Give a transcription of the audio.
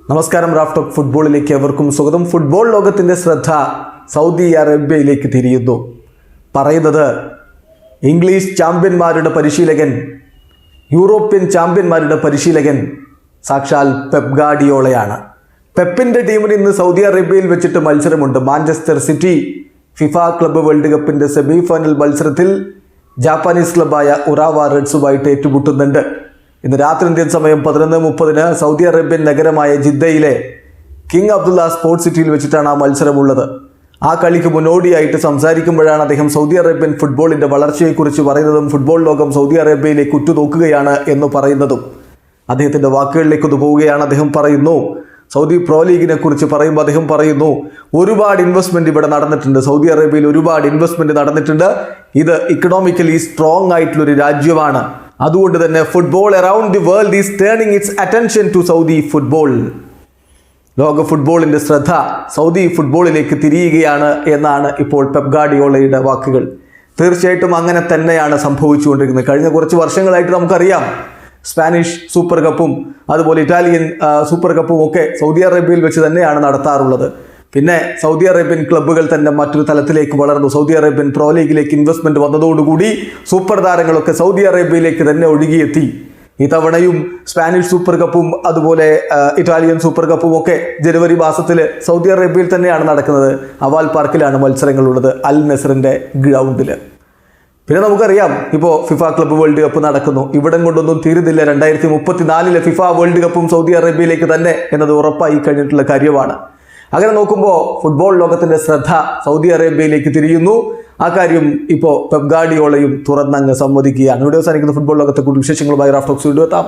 നമസ്കാരം. Raf talk ഫുട്ബോളിലേക്ക് എവർക്കും സ്വാഗതം. ഫുട്ബോൾ ലോകത്തിൻ്റെ ശ്രദ്ധ സൗദി അറേബ്യയിലേക്ക് തിരിയുന്നു. പറയുന്നത് ഇംഗ്ലീഷ് ചാമ്പ്യന്മാരുടെ പരിശീലകൻ, യൂറോപ്യൻ ചാമ്പ്യന്മാരുടെ പരിശീലകൻ സാക്ഷാൽ പെപ് ഗാർഡിയോളയാണ്. പെപ്പിൻ്റെ ടീമിന് ഇന്ന് സൗദി അറേബ്യയിൽ വെച്ചിട്ട് മത്സരമുണ്ട്. Manchester City FIFA club world കപ്പിൻ്റെ സെമി ഫൈനൽ മത്സരത്തിൽ ജാപ്പാനീസ് ക്ലബ്ബായ ഉറാവ റെഡ്സുമായിട്ട് ഏറ്റുമുട്ടുന്നുണ്ട്. ഇന്ന് രാത്രി ഇന്ത്യൻ സമയം 11:30 സൗദി അറേബ്യൻ നഗരമായ ജിദ്ദയിലെ കിങ് അബ്ദുള്ള സ്പോർട്സ് സിറ്റിയിൽ വെച്ചിട്ടാണ് ആ മത്സരമുള്ളത്. ആ കളിക്ക് മുന്നോടിയായിട്ട് സംസാരിക്കുമ്പോഴാണ് അദ്ദേഹം സൗദി അറേബ്യൻ ഫുട്ബോളിൻ്റെ വളർച്ചയെക്കുറിച്ച് പറയുന്നതും ഫുട്ബോൾ ലോകം സൗദി അറേബ്യയിലേക്ക് ഉറ്റുനോക്കുകയാണ് എന്ന് പറയുന്നതും. അദ്ദേഹത്തിൻ്റെ വാക്കുകളിലേക്ക് പോവുകയാണ്. അദ്ദേഹം പറയുന്നു, സൗദി പ്രോ ലീഗിനെ കുറിച്ച് പറയുമ്പോൾ അദ്ദേഹം പറയുന്നു, ഒരുപാട് ഇൻവെസ്റ്റ്മെൻറ്റ് ഇവിടെ നടന്നിട്ടുണ്ട്. സൗദി അറേബ്യയിൽ ഒരുപാട് ഇൻവെസ്റ്റ്മെൻറ്റ് നടന്നിട്ടുണ്ട്. ഇത് ഇക്കണോമിക്കലി സ്ട്രോങ് ആയിട്ടുള്ളൊരു രാജ്യമാണ്. അതുകൊണ്ട് തന്നെ football around the world is turning its attention to Saudi football. ലോക ഫുട്ബോളിൻ്റെ ശ്രദ്ധ സൗദി ഫുട്ബോളിലേക്ക് തിരിയുകയാണ് എന്നാണ് ഇപ്പോൾ പെപ് ഗാർഡിയോളയുടെ വാക്കുകൾ. തീർച്ചയായിട്ടും അങ്ങനെ തന്നെയാണ് സംഭവിച്ചുകൊണ്ടിരിക്കുന്നത്. കഴിഞ്ഞ കുറച്ച് വർഷങ്ങളായിട്ട് നമുക്കറിയാം, സ്പാനിഷ് സൂപ്പർ കപ്പും അതുപോലെ ഇറ്റാലിയൻ സൂപ്പർ കപ്പും ഒക്കെ സൗദി അറേബ്യയിൽ വെച്ച് തന്നെയാണ് നടത്താറുള്ളത്. പിന്നെ സൗദി അറേബ്യൻ ക്ലബ്ബുകൾ തന്നെ മറ്റൊരു തലത്തിലേക്ക് വളർന്നു. സൗദി അറേബ്യൻ പ്രോ ലീഗിലേക്ക് ഇൻവെസ്റ്റ്മെൻറ്റ് വന്നതോടുകൂടി സൂപ്പർ താരങ്ങളൊക്കെ സൗദി അറേബ്യയിലേക്ക് തന്നെ ഒഴുകിയെത്തി. ഇത്തവണയും സ്പാനിഷ് സൂപ്പർ കപ്പും അതുപോലെ ഇറ്റാലിയൻ സൂപ്പർ കപ്പും ഒക്കെ ജനുവരി മാസത്തിൽ സൗദി അറേബ്യയിൽ തന്നെയാണ് നടക്കുന്നത്. അവാൽ പാർക്കിലാണ് മത്സരങ്ങളുള്ളത്, അൽ നസറിൻ്റെ ഗ്രൗണ്ടിൽ. പിന്നെ നമുക്കറിയാം, ഇപ്പോൾ ഫിഫ ക്ലബ്ബ് വേൾഡ് കപ്പ് നടക്കുന്നു. ഇവിടം കൊണ്ടൊന്നും തീരുന്നില്ല. 2034 ഫിഫ വേൾഡ് കപ്പും സൗദി അറേബ്യയിലേക്ക് തന്നെ എന്നത് ഉറപ്പായി കഴിഞ്ഞിട്ടുള്ള കാര്യമാണ്. അങ്ങനെ നോക്കുമ്പോൾ ഫുട്ബോൾ ലോകത്തിൻ്റെ ശ്രദ്ധ സൗദി അറേബ്യയിലേക്ക് തിരിയുന്നു. ആ കാര്യം ഇപ്പോൾ പെപ് ഗാർഡിയോളയും തുറന്നങ്ങ് സമ്മതിക്കുകയാണ്. ഇവിടെ അവസാനിക്കുന്ന ഫുട്ബോൾ ലോകത്തെ കൂടുതൽ വിശേഷങ്ങളുമായി റാഫ് ടോക്സ് വീണ്ടും എത്താം.